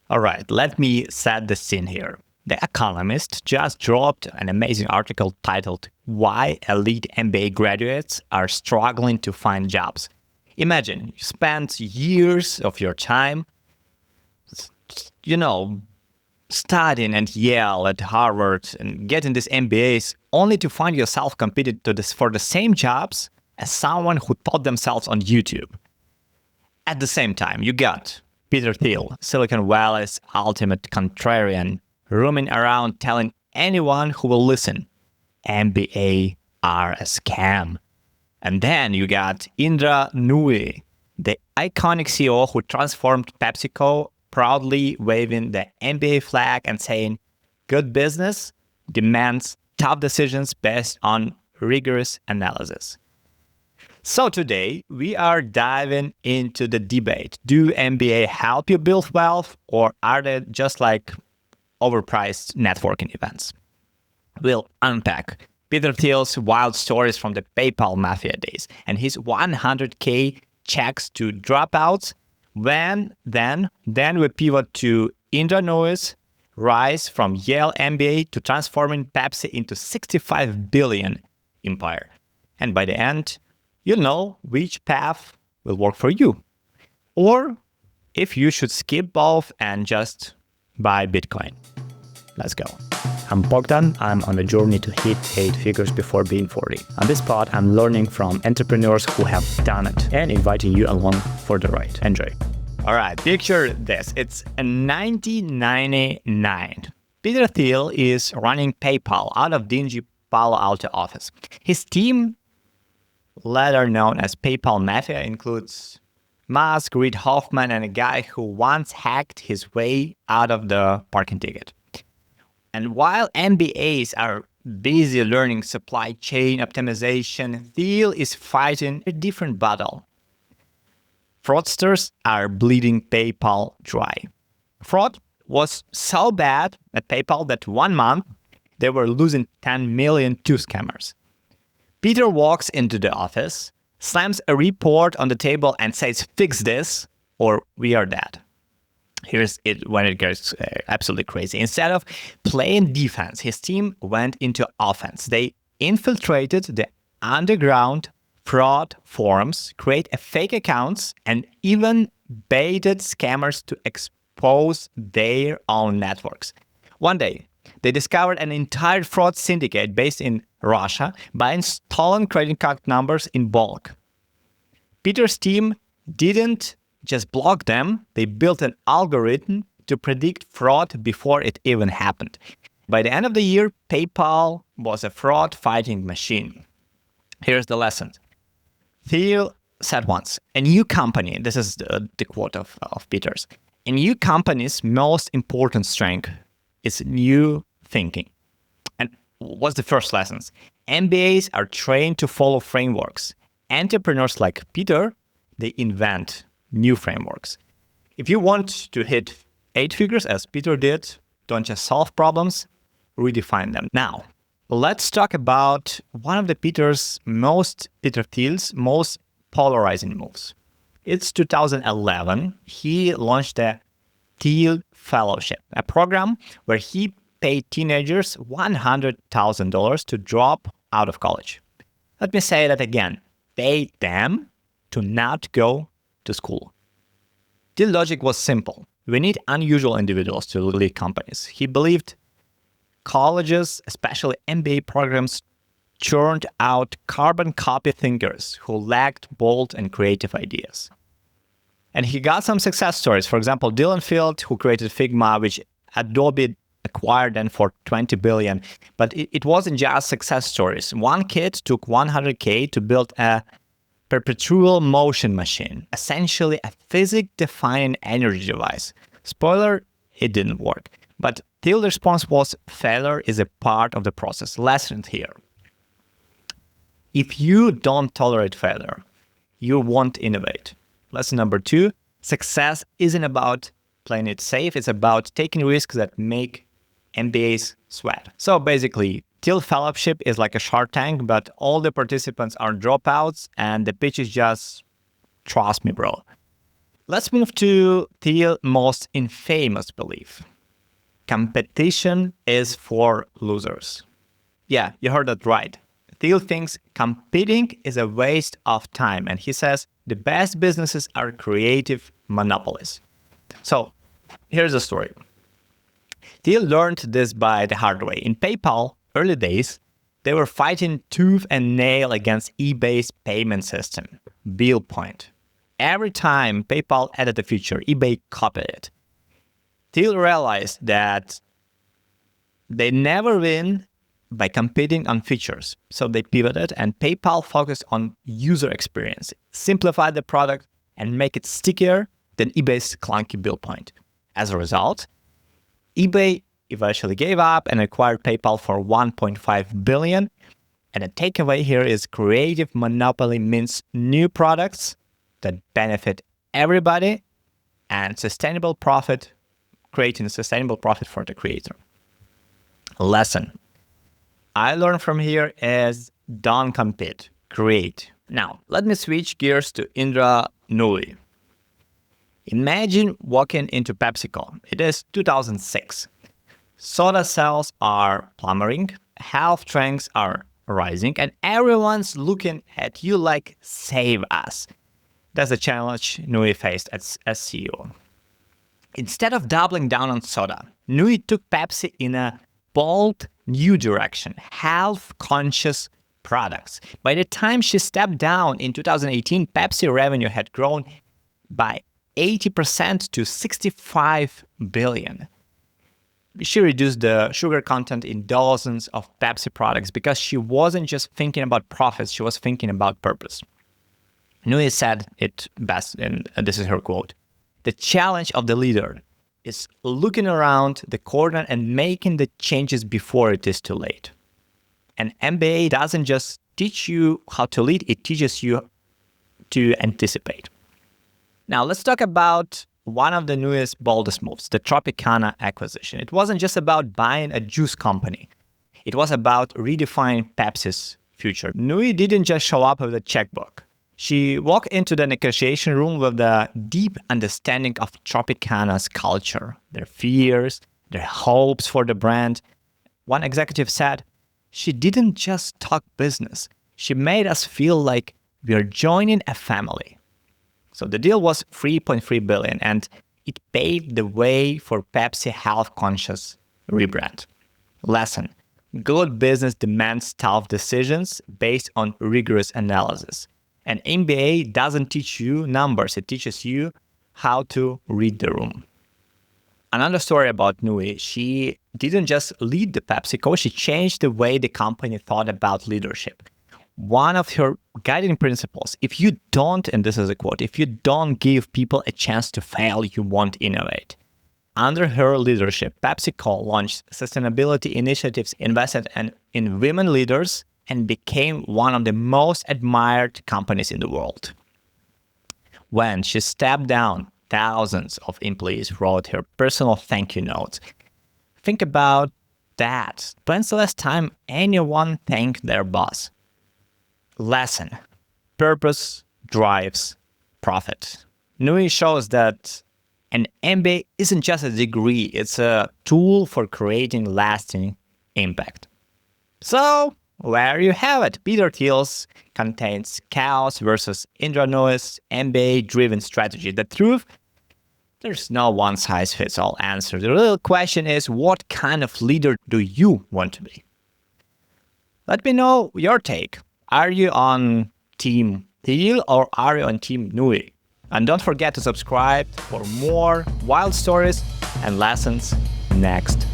All right, let me set the scene here. The Economist just dropped an amazing article titled Why Elite MBA Graduates Are Struggling to Find Jobs. Imagine you spent years of your time, you know, studying at Yale, at Harvard, and getting these MBAs only to find yourself competing for the same jobs as someone who taught themselves on YouTube. At the same time, you got Peter Thiel, Silicon Valley's ultimate contrarian, roaming around telling anyone who will listen, MBA are a scam. And then you got Indra Nooyi, the iconic CEO who transformed PepsiCo, proudly waving the MBA flag and saying, good business demands tough decisions based on rigorous analysis. So today, we are diving into the debate. Do MBA help you build wealth, or are they just like overpriced networking events? We'll unpack Peter Thiel's wild stories from the PayPal mafia days and his 100K checks to dropouts. Then we pivot to Indra Nooyi's rise from Yale MBA to transforming Pepsi into 65 billion empire. And by the end, you'll know which path will work for you. Or if you should skip both and just buy Bitcoin. Let's go. I'm Bogdan. I'm on a journey to hit 8 figures before being 40. On this pod, I'm learning from entrepreneurs who have done it and inviting you along for the ride. Enjoy. All right, picture this. It's 1999. Peter Thiel is running PayPal out of dingy Palo Alto office. His team, later known as PayPal Mafia, includes Musk, Reid Hoffman, and a guy who once hacked his way out of the parking ticket. And while MBAs are busy learning supply chain optimization, Thiel is fighting a different battle. Fraudsters are bleeding PayPal dry. Fraud was so bad at PayPal that 1 month they were losing 10 million to scammers. Peter walks into the office, slams a report on the table and says, fix this or we are dead. Here's it when it gets absolutely crazy. Instead of playing defense, his team went into offense. They infiltrated the underground fraud forums, create fake accounts, and even baited scammers to expose their own networks. One day, they discovered an entire fraud syndicate based in Russia buying stolen credit card numbers in bulk. Peter's team didn't just block them, they built an algorithm to predict fraud before it even happened. By the end of the year, PayPal was a fraud-fighting machine. Here's the lesson. Thiel said once, a new company, this is the quote of Peter's, a new company's most important strength is new thinking. And what's the first lesson? MBAs are trained to follow frameworks. Entrepreneurs like Peter, they invent new frameworks. If you want to hit 8 figures as Peter did, don't just solve problems, redefine them. Now, let's talk about one of Peter Thiel's most polarizing moves. It's 2011. He launched the Thiel Fellowship, a program where he paid teenagers $100,000 to drop out of college. Let me say that again. Paid them to not go to school. The logic was simple. We need unusual individuals to lead companies. He believed colleges, especially MBA programs, churned out carbon copy thinkers who lacked bold and creative ideas. And he got some success stories. For example, Dylan Field, who created Figma, which Adobe acquired then for $20 billion. But it wasn't just success stories. One kid took $100K to build a perpetual motion machine, essentially a physics-defining energy device. Spoiler, it didn't work. But Thiel's response was, failure is a part of the process. Lesson here. If you don't tolerate failure, you won't innovate. Lesson number 2, success isn't about playing it safe. It's about taking risks that make MBAs sweat. So basically, Thiel Fellowship is like a Shark Tank, but all the participants are dropouts, and the pitch is just, trust me, bro. Let's move to Thiel's most infamous belief. Competition is for losers. Yeah, you heard that right. Thiel thinks competing is a waste of time, and he says the best businesses are creative monopolies. So, here's the story. Thiel learned this by the hard way. In PayPal, early days, they were fighting tooth and nail against eBay's payment system, Bill Point. Every time PayPal added a feature, eBay copied it. Thiel realized that they never win by competing on features. So they pivoted, and PayPal focused on user experience, simplify the product, and make it stickier than eBay's clunky bill point. As a result, eBay eventually gave up and acquired PayPal for $1.5 billion. And the takeaway here is creative monopoly means new products that benefit everybody and sustainable profit, creating a sustainable profit for the creator. Lesson I learned from here is don't compete, create. Now, let me switch gears to Indra Nooyi. Imagine walking into PepsiCo. It is 2006. Soda sales are plummeting, health trends are rising, and everyone's looking at you like, save us. That's the challenge Nooyi faced as CEO. Instead of doubling down on soda, Nooyi took Pepsi in a bold new direction, health-conscious products. By the time she stepped down in 2018, Pepsi revenue had grown by 80% to $65 billion. She reduced the sugar content in dozens of Pepsi products because she wasn't just thinking about profits, she was thinking about purpose. Nooyi said it best, and this is her quote: "The challenge of the leader is looking around the corner and making the changes before it is too late." An MBA doesn't just teach you how to lead, it teaches you to anticipate. Now, let's talk about one of the Nooyi's boldest moves, the Tropicana acquisition. It wasn't just about buying a juice company. It was about redefining Pepsi's future. Nooyi didn't just show up with a checkbook. She walked into the negotiation room with a deep understanding of Tropicana's culture, their fears, their hopes for the brand. One executive said, "She didn't just talk business. She made us feel like we are joining a family." So the deal was $3.3 billion, and it paved the way for Pepsi health-conscious rebrand. Lesson: good business demands tough decisions based on rigorous analysis. An MBA doesn't teach you numbers, it teaches you how to read the room. Another story about Nooyi: she didn't just lead the PepsiCo, she changed the way the company thought about leadership. One of her guiding principles: if you don't, and this is a quote, if you don't give people a chance to fail, you won't innovate. Under her leadership, PepsiCo launched sustainability initiatives, invested in women leaders, and became one of the most admired companies in the world. When she stepped down, thousands of employees wrote her personal thank you notes. Think about that. When's the last time anyone thanked their boss? Lesson: purpose drives profit. Nooyi shows that an MBA isn't just a degree, it's a tool for creating lasting impact. So, there you have it. Peter Thiel's contains chaos versus Indra Nooyi's MBA-driven strategy. The truth: there's no one-size-fits-all answer. The real question is, what kind of leader do you want to be? Let me know your take. Are you on Team Thiel or are you on Team Nooyi? And don't forget to subscribe for more wild stories and lessons next